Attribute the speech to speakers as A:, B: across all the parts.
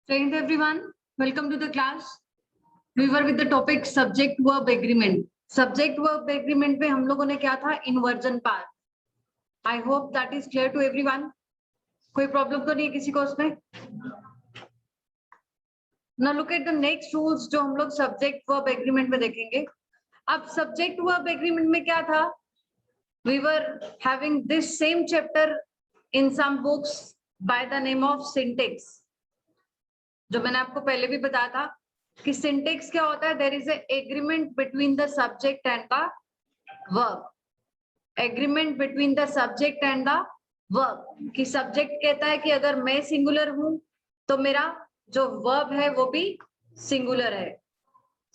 A: Friends, everyone, welcome to the class. We were with the topic subject verb agreement. Subject verb agreement में हम लोगों ने क्या था inversion part. I hope that is clear to everyone. कोई problem तो नहीं है किसी को उसमें? Now look at the next rules जो हम लोग subject verb agreement में देखेंगे. अब subject verb agreement में क्या था? We were having this same chapter in some books by the name of syntax. जो मैंने आपको पहले भी बताया था कि सिंटेक्स क्या होता है, there is a agreement between the subject and the verb. Agreement between the subject and the verb कि सब्जेक्ट कहता है कि अगर मैं सिंगुलर हूं तो मेरा जो वर्ब है वो भी सिंगुलर है.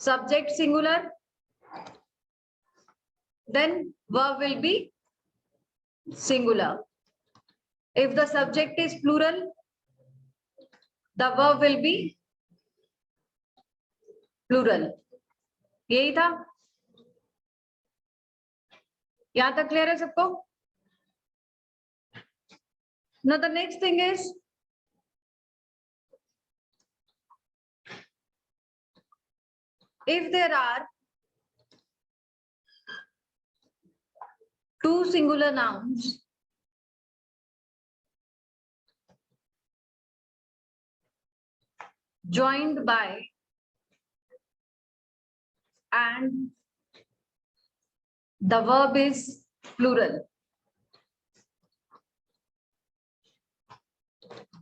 A: Subject singular then verb will be singular. If the subject is plural the verb will be plural. यही था. यहां तक क्लियर है सबको? Now the next thing is if there are two singular nouns joined by and the verb is plural.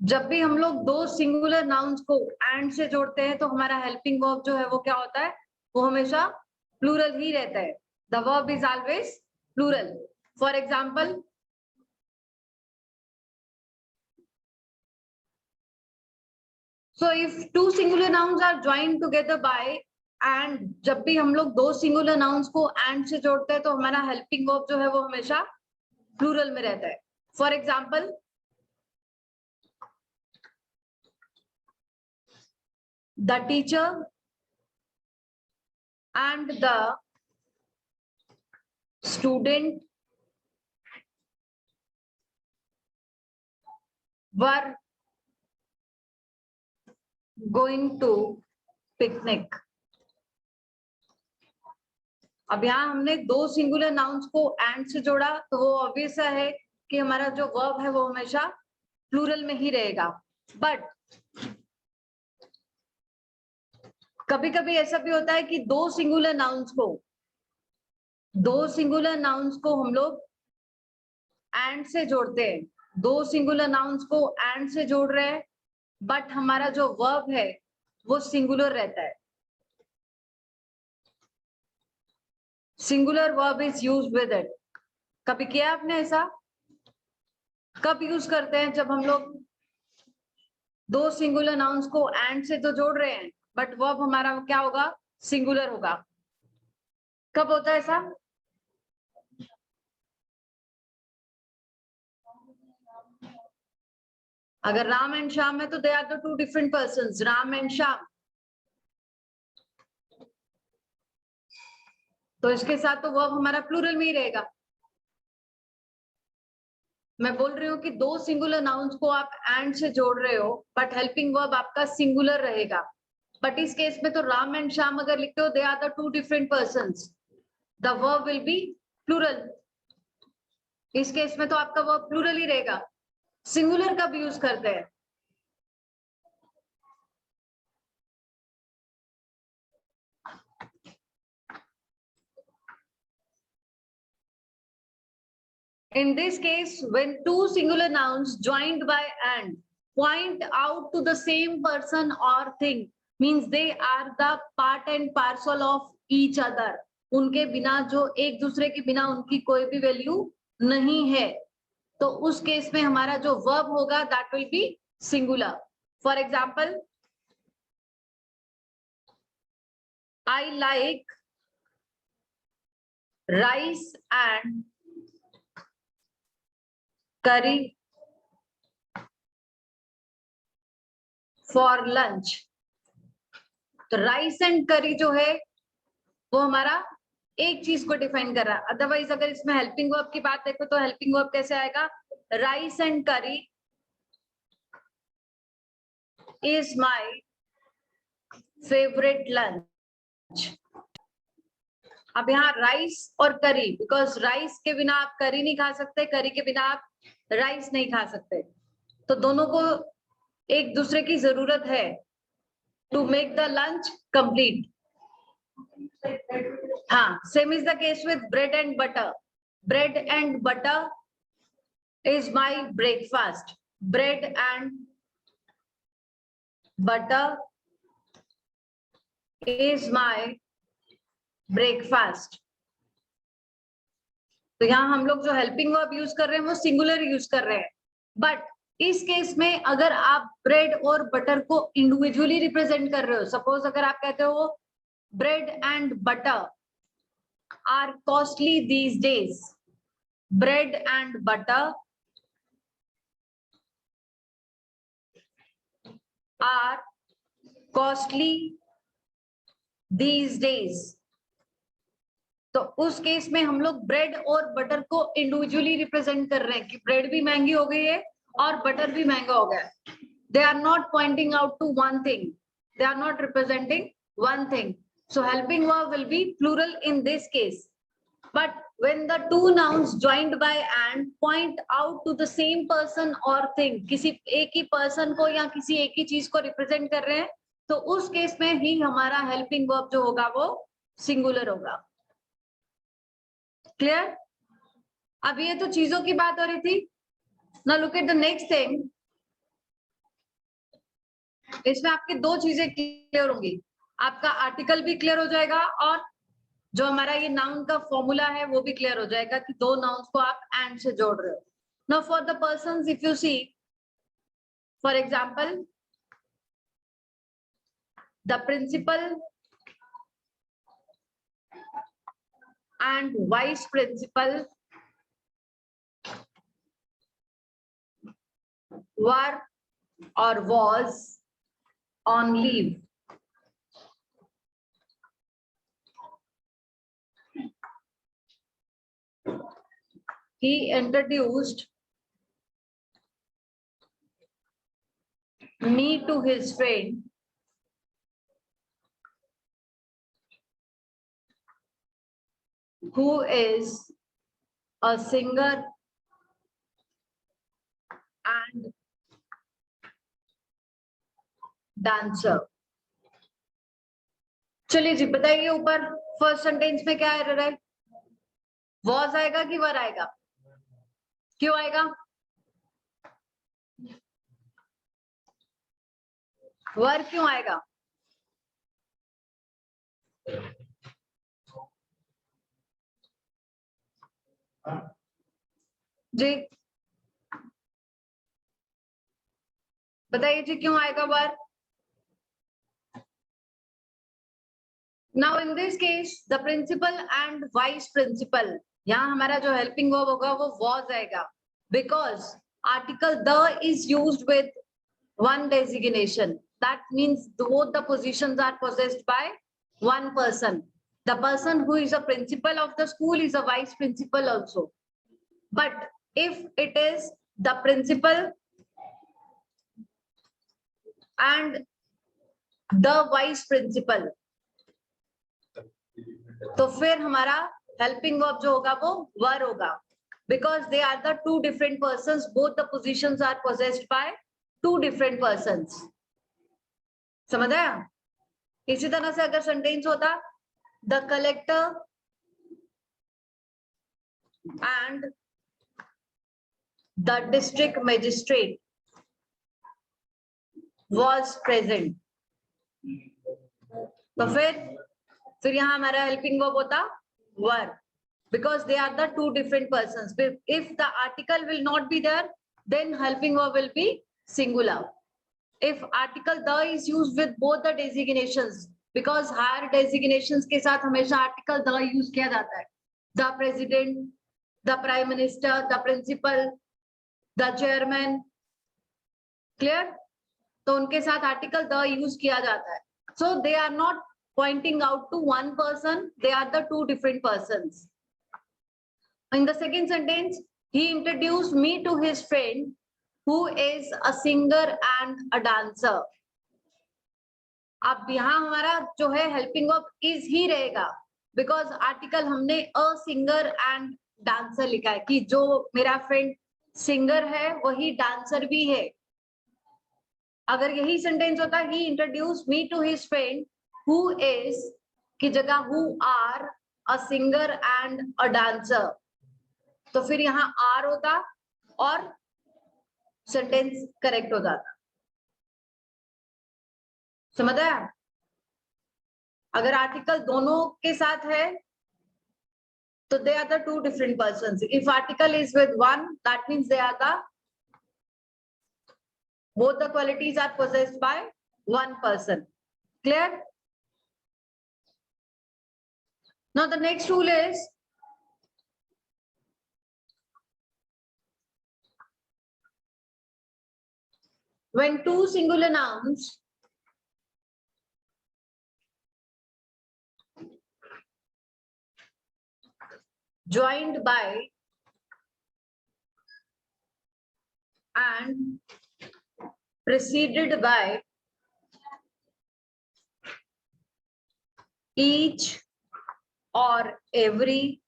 A: जब भी हम लोग दो सिंगुलर नाउन्स को एंड से जोड़ते हैं तो हमारा हेल्पिंग वर्ब जो है वो क्या होता है, वो हमेशा प्लूरल ही रहता है. The verb is always plural. For example, so if two singular nouns are joined together by and, जब भी हम लोग दो सिंगुलर नाउन्स को एंड से जोड़ते हैं तो हमारा हेल्पिंग वर्ब जो है वो हमेशा प्लूरल में रहता है. For example, the teacher and the student were going to picnic. अब यहाँ हमने दो सिंगुलर नाउन्स को एंड से जोड़ा तो वो ऑब्वियस है कि हमारा जो वर्ब है वो हमेशा प्लूरल में ही रहेगा. बट कभी कभी ऐसा भी होता है कि दो सिंगुलर नाउन्स को हम लोग एंड से जोड़ते हैं. दो सिंगुलर नाउन्स को एंड से जोड़ रहे हैं बट हमारा जो वर्ब है वो सिंगुलर रहता है. Singular verb is used with it. कभी किया आपने ऐसा? कब यूज करते हैं? जब हम लोग दो सिंगुलर नाउन्स को एंड से तो जोड़ रहे हैं बट वर्ब हमारा क्या होगा, सिंगुलर होगा. कब होता है ऐसा? अगर राम एंड श्याम है तो they are the two different persons, Ram and Shyam. तो इसके साथ तो वर्ब हमारा प्लूरल में ही रहेगा. मैं बोल रही हूँ कि दो सिंगुलर नाउन्स को आप एंड से जोड़ रहे हो बट हेल्पिंग वर्ब आपका सिंगुलर रहेगा. बट इस केस में तो राम एंड श्याम अगर लिखते हो, they are the two different persons, the verb will be plural. इस केस में तो आपका वर्ब प्लूरल ही रहेगा. सिंगुलर कब यूज करते हैं? In this case, when two singular nouns joined by and point out to the same person or thing, means they are the part and parcel of each other. उनके बिना, जो एक दूसरे के बिना उनकी कोई भी वैल्यू नहीं है, तो उस केस में हमारा जो वर्ब होगा that will be singular. For example, I like rice and करी फॉर लंच. तो राइस एंड करी जो है वो हमारा एक चीज को डिफाइन कर रहा है. अदरवाइज अगर इसमें हेल्पिंग वर्ब की बात देखो तो हेल्पिंग वर्ब कैसे आएगा, राइस एंड करी is my favorite lunch. अब यहाँ राइस और करी, बिकॉज राइस के बिना आप करी नहीं खा सकते, करी के बिना आप राइस नहीं खा सकते, तो दोनों को एक दूसरे की जरूरत है to make the lunch complete. हाँ, same is the case with bread and butter. Bread and butter is my breakfast. Bread and butter is my breakfast. तो यहाँ हम लोग जो हेल्पिंग वर्ब यूज कर रहे हैं वो सिंगुलर यूज कर रहे हैं. बट इस केस में अगर आप ब्रेड और बटर को इंडिविजुअली रिप्रेजेंट कर रहे हो, सपोज अगर आप कहते हो bread and butter are costly these days. Bread and butter are costly these days. तो उस केस में हम लोग ब्रेड और बटर को इंडिविजुअली रिप्रेजेंट कर रहे हैं कि ब्रेड भी महंगी हो गई है और बटर भी महंगा हो गया है. They are not pointing out to one thing. They are not representing one thing. So helping verb will be plural in this case. But when the two nouns joined by and point out to the same person or thing, किसी एक ही person को या किसी एक ही चीज को represent कर रहे हैं, तो उस केस में ही हमारा helping verb जो होगा वो singular होगा. Clear? अब ये तो चीजों की बात हो रही थी. Now look at the next thing. इसमें आपकी दो चीजें क्लियर होंगी. आपका आर्टिकल भी क्लियर हो जाएगा और जो हमारा ये नाउन का फॉर्मूला है वो भी क्लियर हो जाएगा कि दो नाउन्स को आप एंड से जोड़ रहे हो. Now for the persons, if you see for example the principal and vice principal were or was on leave. He introduced me to his friend who is a singer and dancer. चलिए जी बताइए, ऊपर first sentence में क्या error है? was आएगा कि वर आएगा? क्यों आएगा? वर क्यों आएगा? जी बताइए जी, क्यों आएगा वर? Now in this case the principal and vice principal, यहाँ हमारा जो helping verb होगा वो was आएगा, because article the is used with one designation. That means both the positions are possessed by one person. The person who is a principal of the school is a vice principal also. But if it is the principal and the vice principal, तो फिर हमारा helping verb जो होगा वो were होगा, because they are the two different persons, both the positions are possessed by two different persons. समझ आया? इसी तरह से अगर सेंटेंस होता the collector and the district magistrate was present, तो फिर यहाँ हमारा हेल्पिंग वर्ब होता वर, because they are the two different persons. If the article will not be there, then helping verb will be singular. If article the is used with both the designations, because higher designations के साथ हमेशा article the use किया जाता है, the president, the prime minister, the principal, the chairman, clear? तो उनके साथ article the use किया जाता है. So they are not pointing out to one person, they are the two different persons. In the second sentence, he introduced me to his friend who is a singer and a dancer. अब यहाँ हमारा जो है helping verb is he रहेगा, because article हमने अ singer and dancer लिखा है कि जो मेरा फ्रेंड सिंगर है वही डांसर भी है। अगर यही सेंटेंस होता he introduce me to his friend who is की जगह who are a singer and a dancer, तो फिर यहाँ आर होता और सेंटेंस करेक्ट हो जाता। समझ आया? अगर आर्टिकल दोनों के साथ है तो they are the two different persons. If article is with one that means they are the both the qualities are possessed by one person. Clear? Now the next rule is when two singular nouns joined by and preceded by each or every,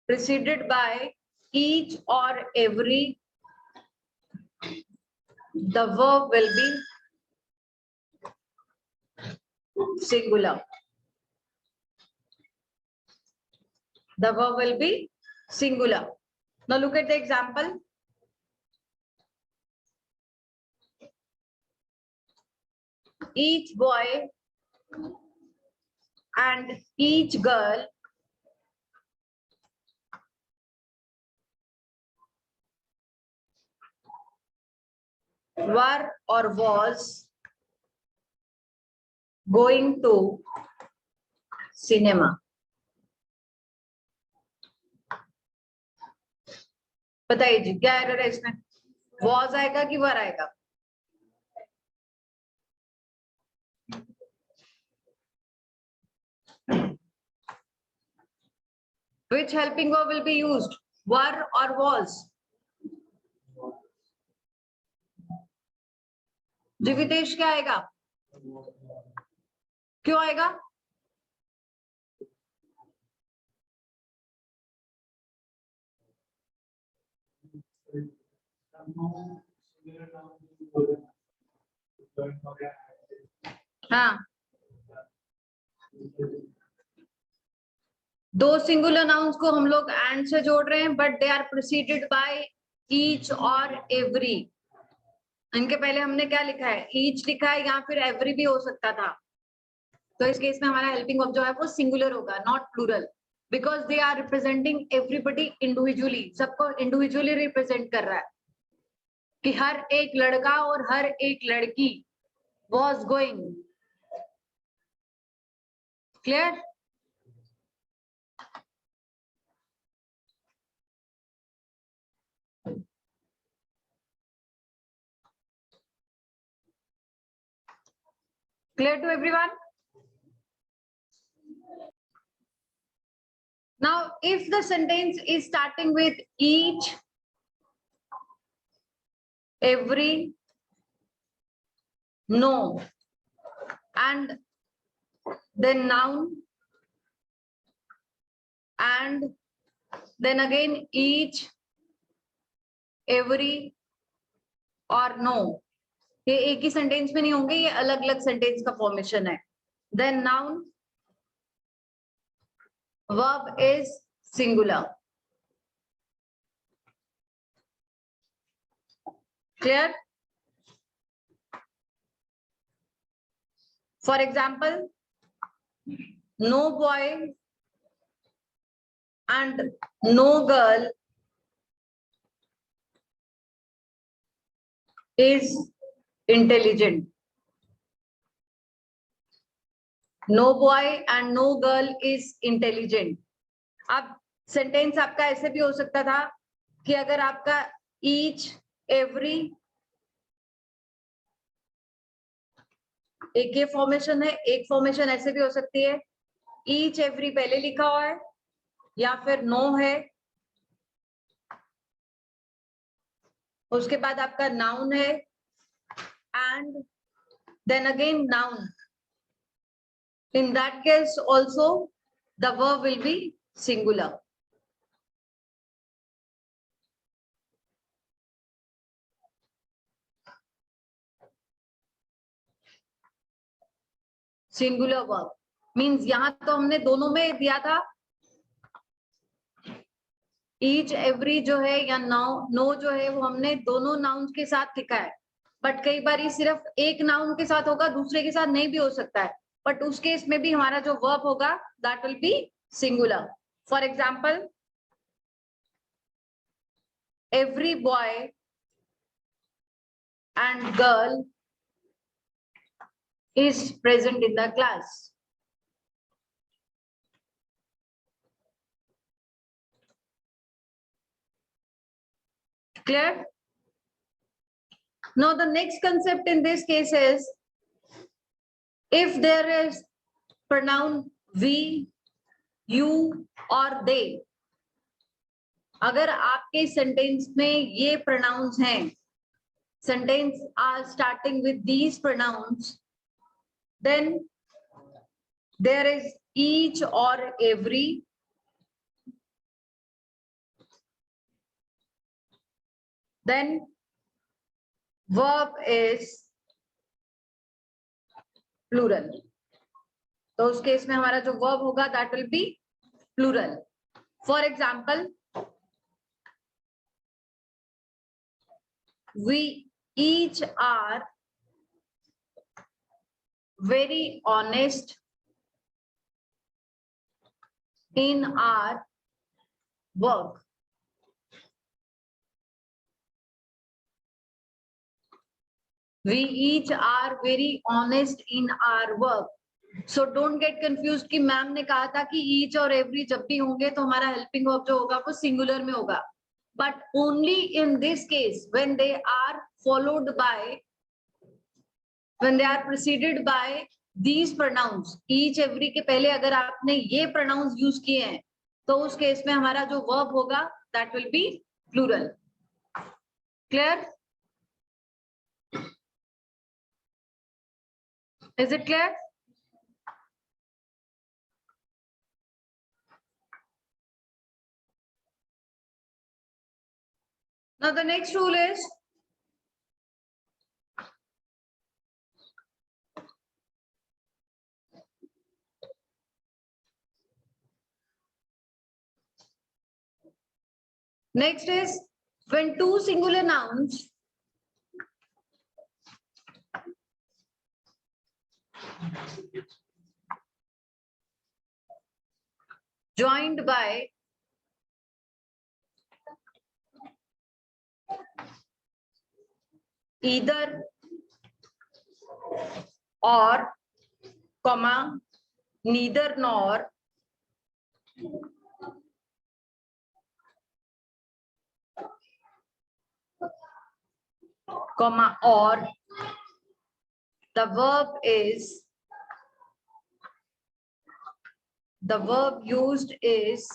A: preceded by each or every, the verb will be singular. The verb will be singular. Now look at the example. Each boy and each girl were or was going to cinema. बताइए जी क्या error है इसमें? was आएगा कि were आएगा? Which helping verb will be used? Were or was? जिवितेश क्या आएगा? क्यों आएगा? हाँ, दो सिंगुलर नाउन्स को हम लोग एंड से जोड़ रहे हैं but they are preceded by each और एवरी। इनके पहले हमने क्या लिखा है? ईच लिखा है या फिर एवरी भी हो सकता था। तो इस केस में हमारा हेल्पिंग वर्ब जो है वो सिंगुलर होगा, not plural, because they are representing everybody individually, सबको इंडिविजुअली रिप्रेजेंट कर रहा है कि हर एक लड़का और हर एक लड़की was going. Clear? Clear to everyone? Now, if the sentence is starting with each, every, no, and then noun, and then again each, every और no, ये एक ही सेंटेंस में नहीं होंगे, ये अलग अलग सेंटेंस का फॉर्मेशन है। Then noun, verb is singular. Clear? For example, no boy and no girl is intelligent. No boy and no girl is intelligent. अब सेंटेंस आपका ऐसे भी हो सकता था कि अगर आपका each, every एक ये फॉर्मेशन है, एक फॉर्मेशन ऐसे भी हो सकती है each every पहले लिखा हुआ है या फिर no है, उसके बाद आपका noun है and then again noun. In that case also the verb will be singular. Singular verb means यहां तो हमने दोनों में दिया था, ईच एवरी जो है या नो जो है वो हमने दोनों नाउन के साथ लिखा है, बट कई बार सिर्फ एक नाउन के साथ होगा, दूसरे के साथ नहीं भी हो सकता है, बट उस केस में भी हमारा जो वर्ब होगा that will be singular. For example, every boy and girl is present in the class. Clear? Now the next concept in this case is, if there is pronoun we, you or they, अगर आपके sentence में ये pronouns हैं, sentence are starting with these pronouns, then there is each or every, then verb is plural. तो उस case में हमारा जो verb होगा that will be plural. For example, we each are very honest in our work. We each are very honest in our work. So don't get confused कि ma'am ने कहा था कि each और every जब भी होंगे तो हमारा helping verb जो होगा वो singular में होगा. But only in this case when they are followed by, when they are preceded by these pronouns, each every के पहले अगर आपने ये pronouns use किए हैं तो उस केस में हमारा जो verb होगा that will be plural. Clear? Is it clear? Now the next rule is, next is when two singular nouns joined by either or, comma, neither nor, comma, or, the verb used is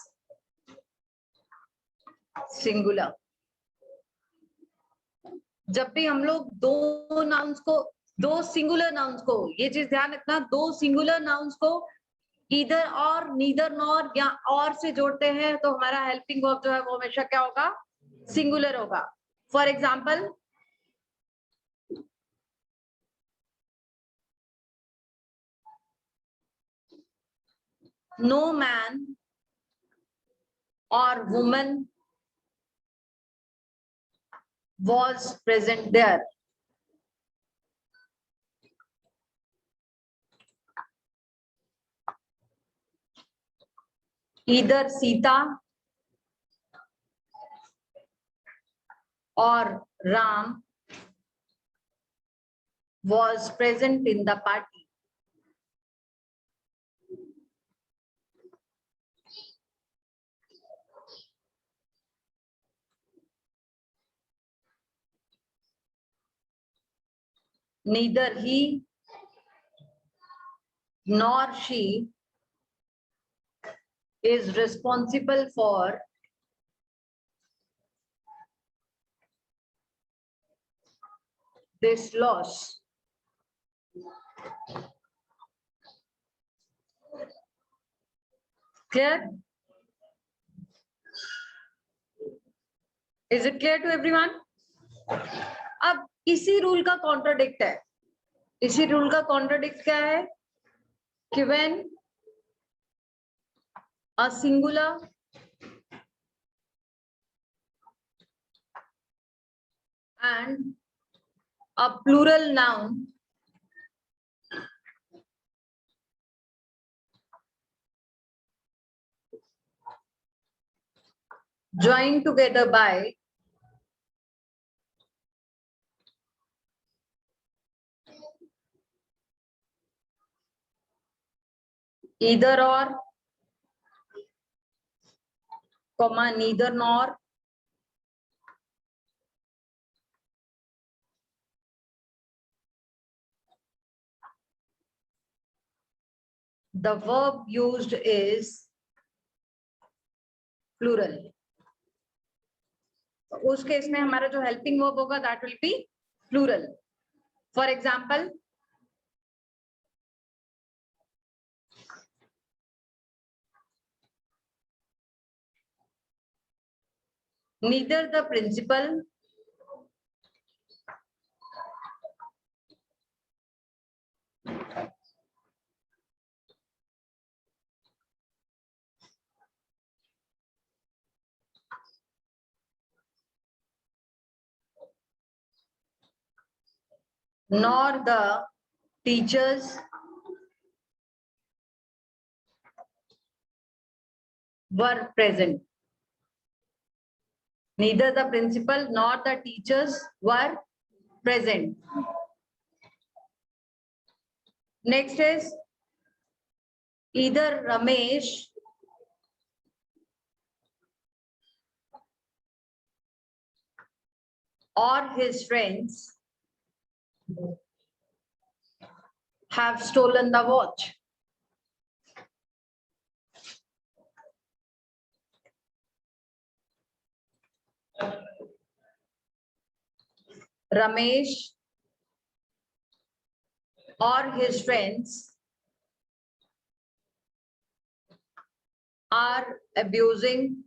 A: singular. जब भी हम लोग दो nouns को, दो singular nouns को, ये चीज ध्यान रखना, दो singular nouns को either और, neither nor या और से जोड़ते हैं तो हमारा helping verb जो है वो हमेशा क्या होगा? Singular होगा. For example, no man or woman was present there. Either Sita or Ram was present in the party. Neither he nor she is responsible for this loss. Clear? Is it clear to everyone? अब इसी rule का contradict है. इसी rule का contradict क्या है कि when a singular and a plural noun joined together by either or, comma, neither nor, the verb used is plural. तो उस केस में हमारा जो हेल्पिंग वर्ब होगा that will be plural. For example, neither the principal nor the teachers were present. Neither the principal nor the teachers were present. Next is either Ramesh or his friends have stolen the watch. Ramesh or his friends are abusing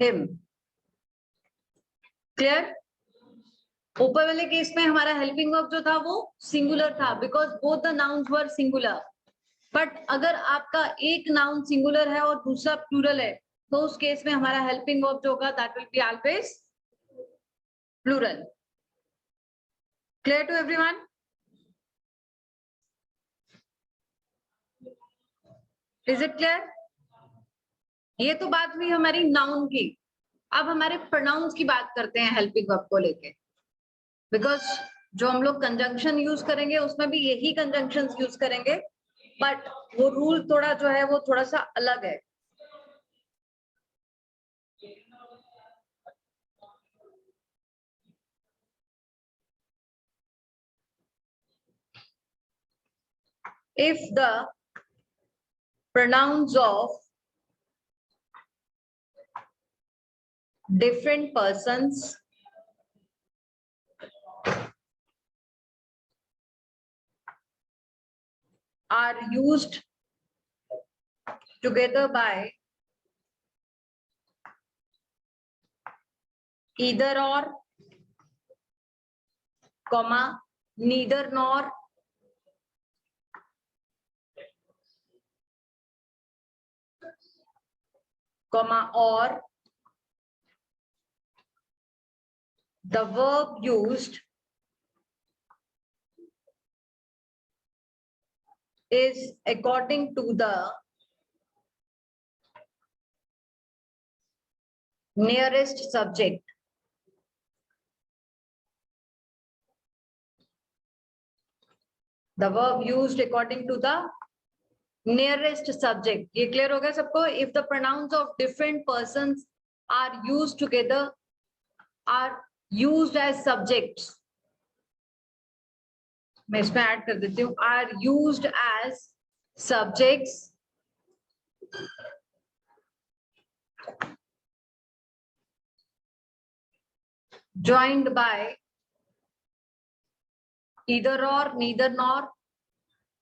A: him. Clear? ऊपर वाले case में हमारा helping verb जो था वो singular था because both the nouns were singular. But अगर आपका एक नाउन सिंगुलर है और दूसरा प्लूरल है तो उस केस में हमारा हेल्पिंग वर्ब जो होगा that will be always plural. Clear to everyone? Is it clear? ये तो बात हुई हमारी नाउन की. अब हमारे प्रोनाउंस की बात करते हैं हेल्पिंग वर्ब को लेके. बिकॉज जो हम लोग कंजंक्शन यूज करेंगे उसमें भी यही कंजंक्शन यूज करेंगे बट वो रूल थोड़ा जो है वो थोड़ा सा अलग है. If the pronouns of different persons are used together by either or, comma, neither nor, comma, or the verb used is according to the nearest subject. The verb used according to the nearest subject. ये clear हो गया सबको? If the pronouns of different persons are used together, are used as subjects. मैं इसमें add कर देती हूँ. Are used as subjects joined by either or, neither nor.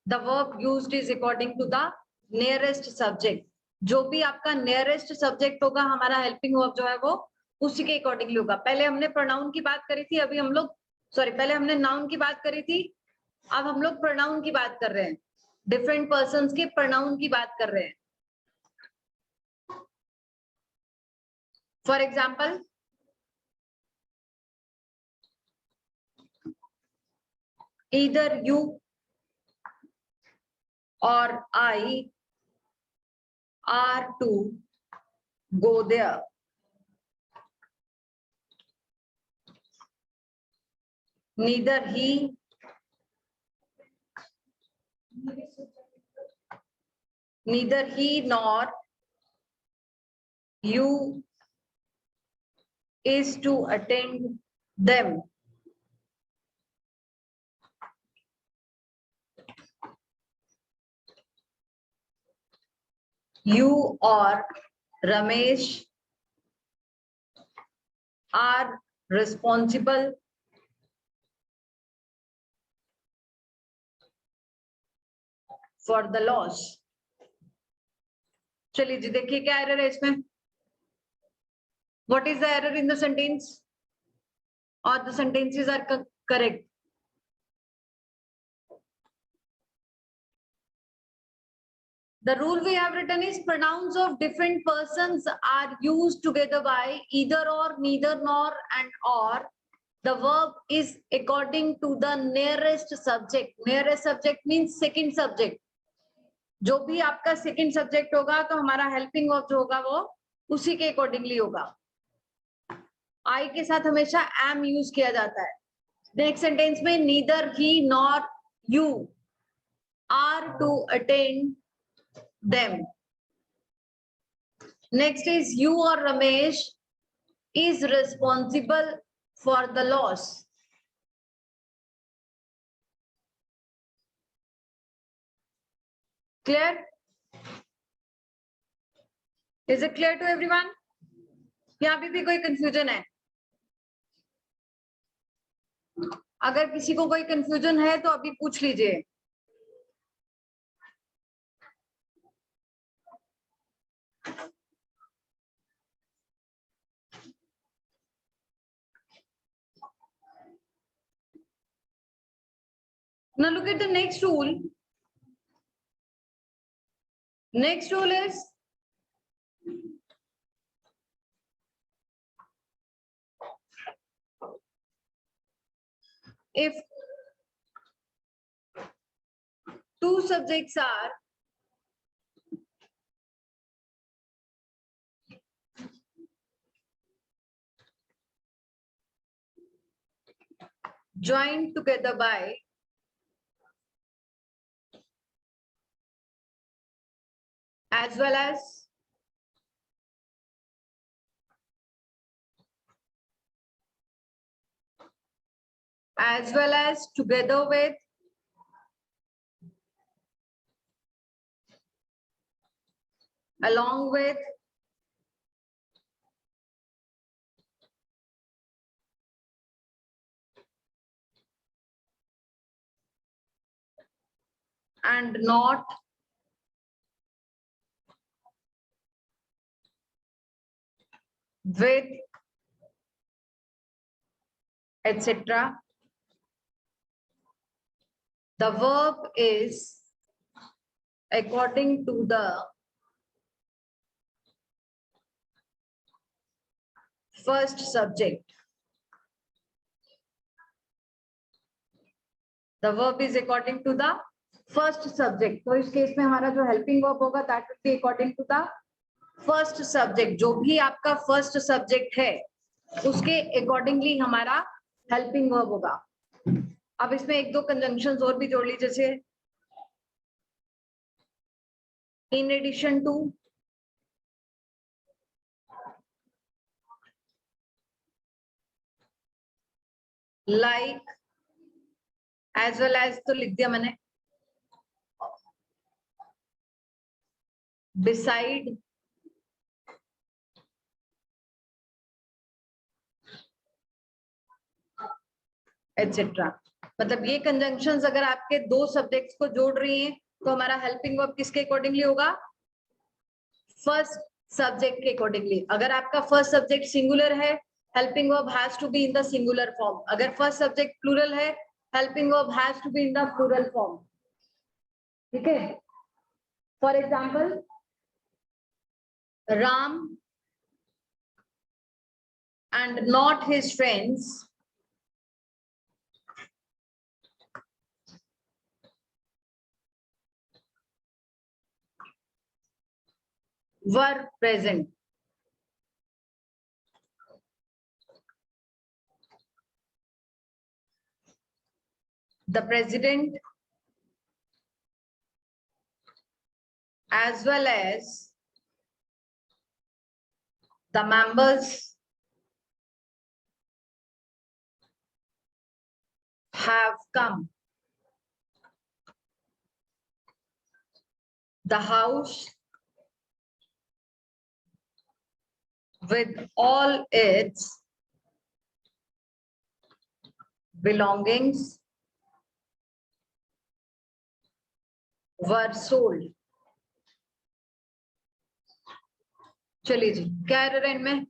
A: The verb used is according to the nearest subject. जो भी आपका nearest subject होगा हमारा helping verb जो है वो उसी के accordingly होगा. पहले हमने pronoun की बात करी थी, अभी हम लोग पहले हमने noun की बात करी थी, अब हम लोग pronoun की बात कर रहे हैं. Different persons के pronoun की बात कर रहे हैं. For example, either you or I are to go there. Neither he nor you is to attend them. You or Ramesh are responsible for the loss. चलिए जी देखिए क्या एरर है इसमें. What is the error in the sentence? Or the sentences are correct? The rule we have written is pronouns of different persons are used together by either or, neither nor and or. The verb is according to the nearest subject. Nearest subject means second subject. जो भी आपका second subject होगा तो हमारा helping verb जो होगा वो उसी के accordingly होगा. I के साथ हमेशा am use किया जाता है. Next sentence में neither he nor you are to attend them. Next is you or Ramesh is responsible for the loss. Clear? Is it clear to everyone? यहाँ भी कोई confusion है? अगर किसी को कोई confusion है तो अभी पूछ लीजिए. Now look at the next rule. Next rule is if two subjects are joined together by as well as together with along with and not with etc. The verb is according to the first subject. The verb is according to the first subject. तो इस case में हमारा जो helping verb होगा that will be according to the first subject. जो भी आपका first subject है उसके accordingly हमारा helping verb होगा. अब इसमें एक दो conjunctions और भी जोड़ लीजिए, जैसे in addition to, like, as well as तो लिख दिया मैंने, beside, etc. मतलब ये कंजंक्शंस अगर आपके दो सब्जेक्ट्स को जोड़ रही हैं तो हमारा हेल्पिंग वर्ब किसके अकॉर्डिंगली होगा? फर्स्ट सब्जेक्ट के अकॉर्डिंगली। अगर आपका फर्स्ट सब्जेक्ट सिंगुलर है, helping verb has to be in the singular form. अगर फर्स्ट सब्जेक्ट प्लूरल है, helping verb has to be in the plural form. ठीक है, for example Ram and not his friends were present. The president as well as the members have come. The house with all its belongings were sold. चलिए जी, क्या error है इनमें?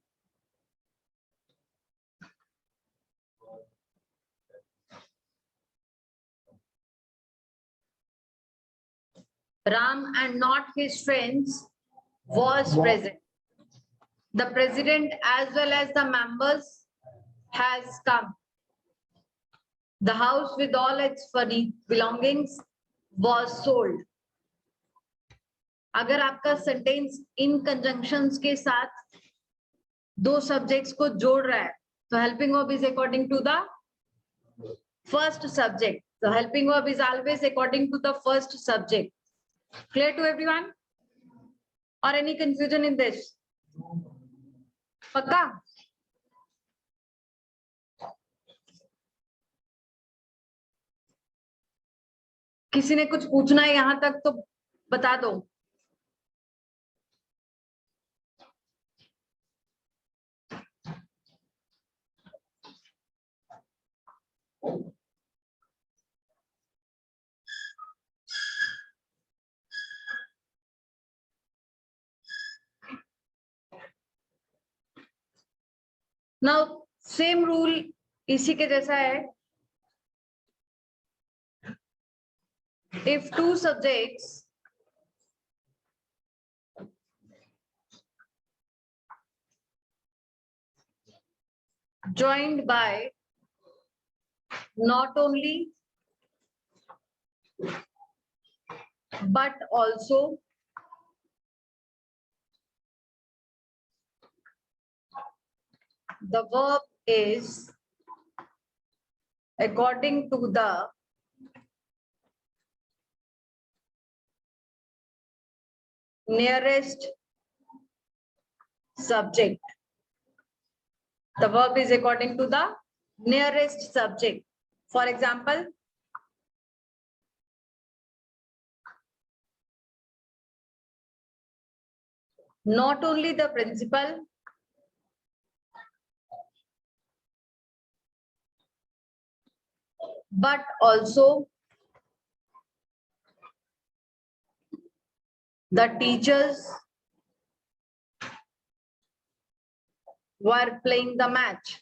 A: Ram and not his friends was present. The president as well as the members has come. The house with all its belongings was sold. अगर आपका sentence in conjunctions के साथ दो subjects को जोड़ रहा है तो helping verb is according to the first subject. So helping verb is always according to the first subject. Clear to everyone? Or any confusion in this? पक्का? किसी ने कुछ पूछना है यहां तक तो बता दो. Now same rule इसी के जैसा है. If two subjects joined by not only but also the verb is according to the nearest subject. The verb is according to the nearest subject. For example, not only the principal but also the teachers were playing the match.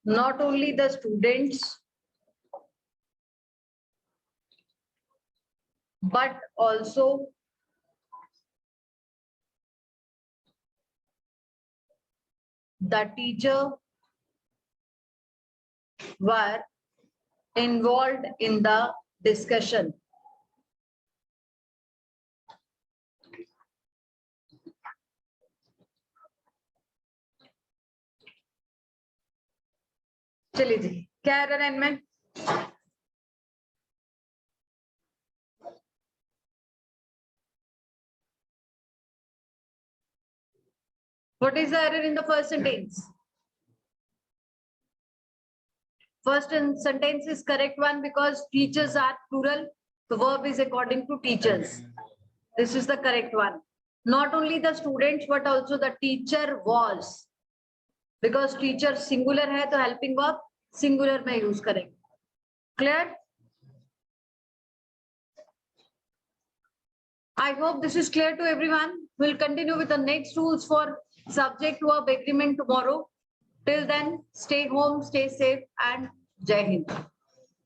A: Not only the students but also the teacher were involved in the discussion. चलिए जी, क्या error है इनमें? What is the error in the first sentence? First sentence is correct one because teachers are plural. The verb is according to teachers. This is the correct one. Not only the students but also the teacher was, because teacher singular hai to helping verb singular mein use करेंगे. Clear? I hope this is clear to everyone. We'll continue with the next rules for subject verb agreement tomorrow. Till then, stay home, stay safe, and Jai Hind.